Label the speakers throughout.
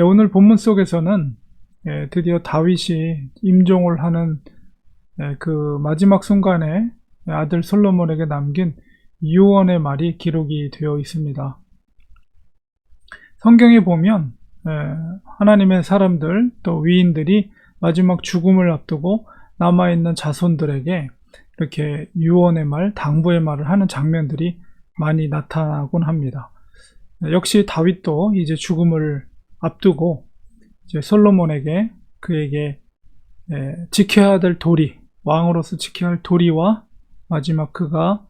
Speaker 1: 오늘 본문 속에서는 드디어 다윗이 임종을 하는 그 마지막 순간에 아들 솔로몬에게 남긴 유언의 말이 기록이 되어 있습니다. 성경에 보면 하나님의 사람들 또 위인들이 마지막 죽음을 앞두고 남아있는 자손들에게 이렇게 유언의 말, 당부의 말을 하는 장면들이 많이 나타나곤 합니다. 역시 다윗도 이제 죽음을 앞두고 이제 솔로몬에게 그에게 지켜야 될 도리, 왕으로서 지켜야 할 도리와 마지막 그가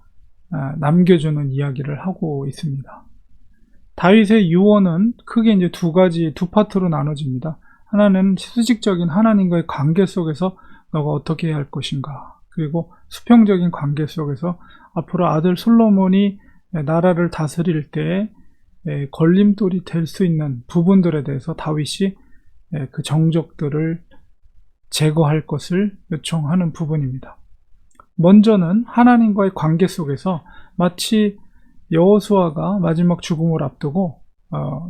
Speaker 1: 남겨주는 이야기를 하고 있습니다. 다윗의 유언은 크게 이제 두 파트로 나눠집니다. 하나는 수직적인 하나님과의 관계 속에서 너가 어떻게 해야 할 것인가. 그리고 수평적인 관계 속에서 앞으로 아들 솔로몬이 나라를 다스릴 때 걸림돌이 될 수 있는 부분들에 대해서 다윗이 그 정적들을 제거할 것을 요청하는 부분입니다. 먼저는 하나님과의 관계 속에서 마치 여호수아가 마지막 죽음을 앞두고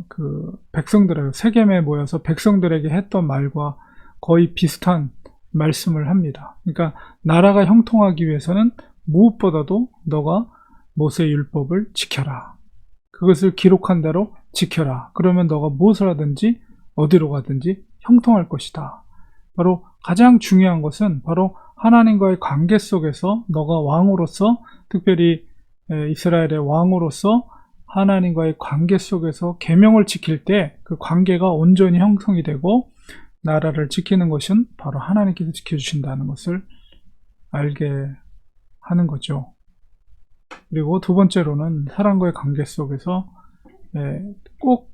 Speaker 1: 그 백성들에게 세겜에 모여서 백성들에게 했던 말과 거의 비슷한 말씀을 합니다. 그러니까 나라가 형통하기 위해서는 무엇보다도 너가 모세의 율법을 지켜라. 그것을 기록한 대로 지켜라. 그러면 너가 무엇을 하든지 어디로 가든지 형통할 것이다. 바로 가장 중요한 것은 바로 하나님과의 관계 속에서 너가 왕으로서 특별히 이스라엘의 왕으로서 하나님과의 관계 속에서 계명을 지킬 때 그 관계가 온전히 형성이 되고 나라를 지키는 것은 바로 하나님께서 지켜주신다는 것을 알게 하는 거죠. 그리고 두 번째로는 사람과의 관계 속에서 꼭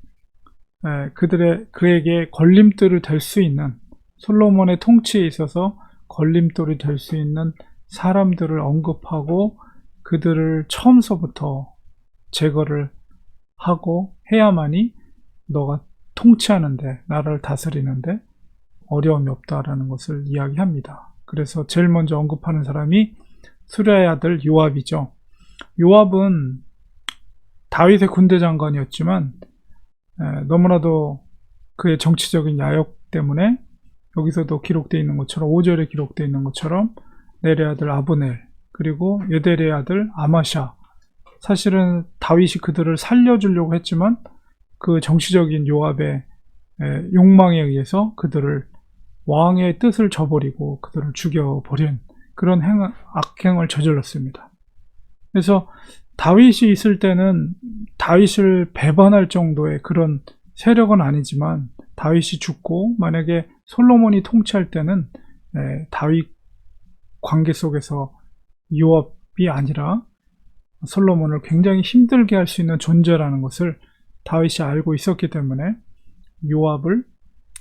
Speaker 1: 그에게 걸림돌이 될 수 있는 솔로몬의 통치에 있어서 걸림돌이 될 수 있는 사람들을 언급하고 그들을 처음서부터 제거를 하고 해야만이 너가 통치하는데 나라를 다스리는데 어려움이 없다라는 것을 이야기합니다. 그래서 제일 먼저 언급하는 사람이 수리아의 아들 요압이죠. 요압은 다윗의 군대 장관이었지만 너무나도 그의 정치적인 야욕 때문에 여기서도 기록되어 있는 것처럼 5절에 기록되어 있는 것처럼 넬의 아들 아브넬 그리고 여델의 아들 아마샤 사실은 다윗이 그들을 살려주려고 했지만 그 정치적인 요압의 욕망에 의해서 그들을 왕의 뜻을 저버리고 그들을 죽여버린 그런 악행을 저질렀습니다. 그래서 다윗이 있을 때는 다윗을 배반할 정도의 그런 세력은 아니지만 다윗이 죽고 만약에 솔로몬이 통치할 때는 다윗 관계 속에서 요압이 아니라 솔로몬을 굉장히 힘들게 할 수 있는 존재라는 것을 다윗이 알고 있었기 때문에 요압을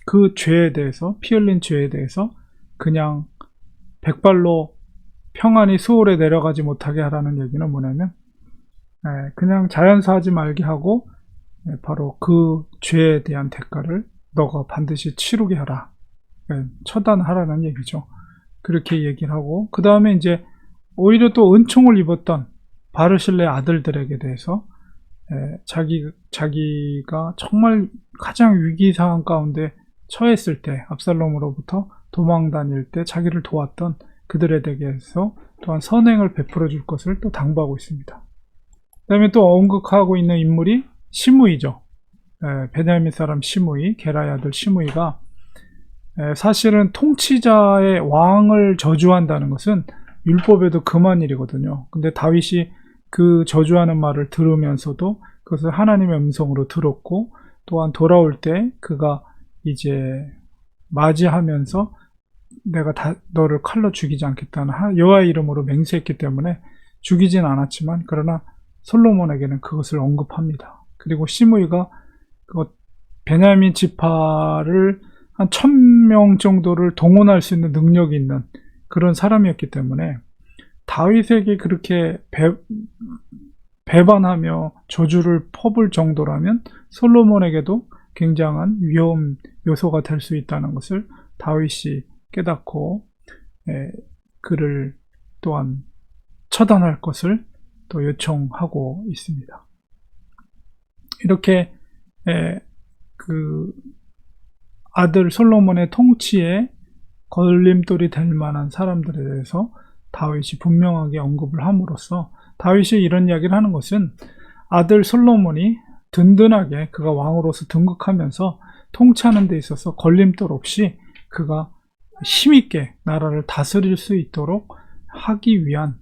Speaker 1: 그 죄에 대해서 피 흘린 죄에 대해서 그냥 백발로 평안히 수월에 내려가지 못하게 하라는 얘기는 뭐냐면 그냥 자연사하지 말게 하고 바로 그 죄에 대한 대가를 너가 반드시 치르게 하라. 처단하라는 얘기죠. 그렇게 얘기를 하고 그 다음에 이제 오히려 또 은총을 입었던 바르실레 아들들에게 대해서 자기가 정말 가장 위기 상황 가운데 처했을 때 압살롬으로부터 도망 다닐 때 자기를 도왔던 그들에 대해서 또한 선행을 베풀어 줄 것을 또 당부하고 있습니다. 그 다음에 또 언급하고 있는 인물이 시므이죠. 베냐민 사람 시므이, 게라의 아들 시므이가 사실은 통치자의 왕을 저주한다는 것은 율법에도 금한 일이거든요. 근데 다윗이 그 저주하는 말을 들으면서도 그것을 하나님의 음성으로 들었고 또한 돌아올 때 그가 이제 맞이하면서 내가 너를 칼로 죽이지 않겠다는 여호와의 이름으로 맹세했기 때문에 죽이진 않았지만 그러나 솔로몬에게는 그것을 언급합니다. 그리고 시므이가 베냐민 지파를 한 1000명 정도를 동원할 수 있는 능력이 있는 그런 사람이었기 때문에 다윗에게 그렇게 배반하며 저주를 퍼볼 정도라면 솔로몬에게도 굉장한 위험 요소가 될 수 있다는 것을 다윗이 깨닫고 그를 또한 처단할 것을 또 요청하고 있습니다. 이렇게 그 아들 솔로몬의 통치에 걸림돌이 될 만한 사람들에 대해서 다윗이 분명하게 언급을 함으로써 다윗이 이런 이야기를 하는 것은 아들 솔로몬이 든든하게 그가 왕으로서 등극하면서 통치하는 데 있어서 걸림돌 없이 그가 힘있게 나라를 다스릴 수 있도록 하기 위한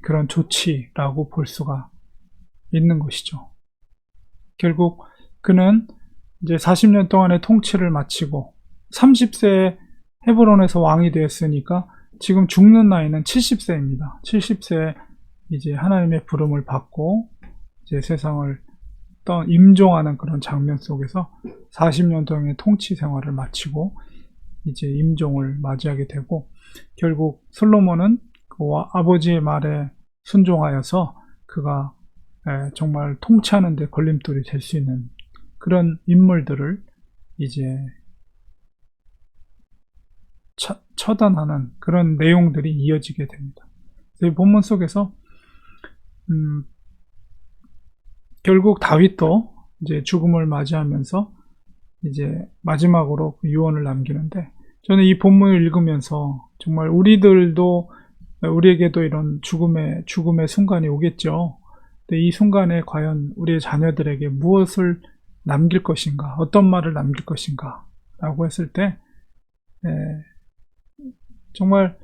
Speaker 1: 그런 조치라고 볼 수가 있는 것이죠. 결국 그는 이제 40년 동안의 통치를 마치고 30세에 헤브론에서 왕이 되었으니까 지금 죽는 나이는 70세입니다. 70세에 이제 하나님의 부름을 받고 이제 세상을 임종하는 그런 장면 속에서 40년 동안의 통치 생활을 마치고 이제 임종을 맞이하게 되고, 결국 솔로몬은 그 아버지의 말에 순종하여서 그가 정말 통치하는 데 걸림돌이 될 수 있는 그런 인물들을 이제 처단하는 그런 내용들이 이어지게 됩니다. 이 본문 속에서 결국 다윗도 이제 죽음을 맞이하면서 이제 마지막으로 그 유언을 남기는데, 저는 이 본문을 읽으면서 정말 우리에게도 이런 죽음의 순간이 오겠죠. 근데 이 순간에 과연 우리의 자녀들에게 무엇을 남길 것인가, 어떤 말을 남길 것인가 라고 했을 때 정말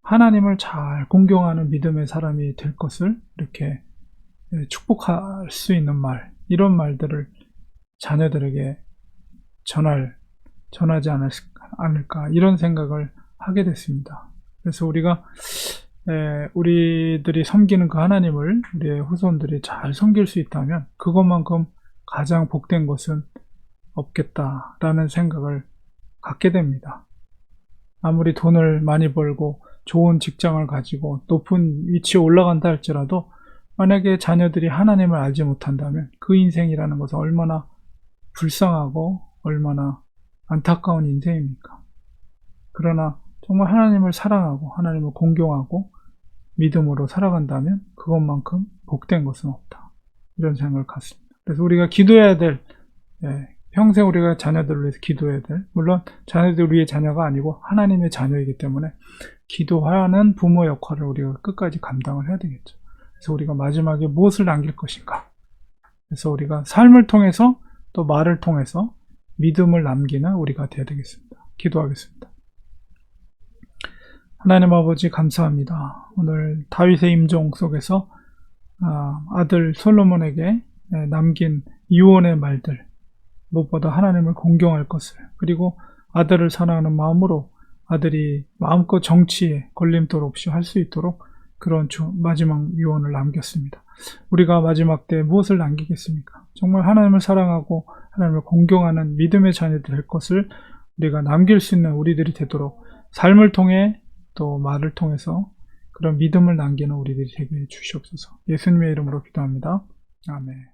Speaker 1: 하나님을 잘 공경하는 믿음의 사람이 될 것을 이렇게 축복할 수 있는 말, 이런 말들을 자녀들에게 전하지 않을까, 이런 생각을 하게 됐습니다. 그래서 우리들이 섬기는 그 하나님을 우리의 후손들이 잘 섬길 수 있다면 그것만큼 가장 복된 것은 없겠다라는 생각을 갖게 됩니다. 아무리 돈을 많이 벌고 좋은 직장을 가지고 높은 위치에 올라간다 할지라도 만약에 자녀들이 하나님을 알지 못한다면 그 인생이라는 것은 얼마나 불쌍하고 얼마나 안타까운 인생입니까? 그러나 정말 하나님을 사랑하고 하나님을 공경하고 믿음으로 살아간다면 그것만큼 복된 것은 없다, 이런 생각을 갖습니다. 그래서 우리가 기도해야 될, 평생 우리가 자녀들을 위해서 기도해야 될, 물론 자녀들 우리의 자녀가 아니고 하나님의 자녀이기 때문에 기도하는 부모 역할을 우리가 끝까지 감당을 해야 되겠죠. 그래서 우리가 마지막에 무엇을 남길 것인가, 그래서 우리가 삶을 통해서 또 말을 통해서 믿음을 남기는 우리가 되어야 되겠습니다. 기도하겠습니다. 하나님 아버지, 감사합니다. 오늘 다윗의 임종 속에서 아들 솔로몬에게 남긴 유언의 말들, 무엇보다 하나님을 공경할 것을, 그리고 아들을 사랑하는 마음으로 아들이 마음껏 정치에 걸림돌 없이 할 수 있도록 그런 마지막 유언을 남겼습니다. 우리가 마지막 때 무엇을 남기겠습니까? 정말 하나님을 사랑하고 하나님을 공경하는 믿음의 자녀들 될 것을 우리가 남길 수 있는 우리들이 되도록 삶을 통해 또 말을 통해서 그런 믿음을 남기는 우리들이 되게 해 주시옵소서. 예수님의 이름으로 기도합니다. 아멘.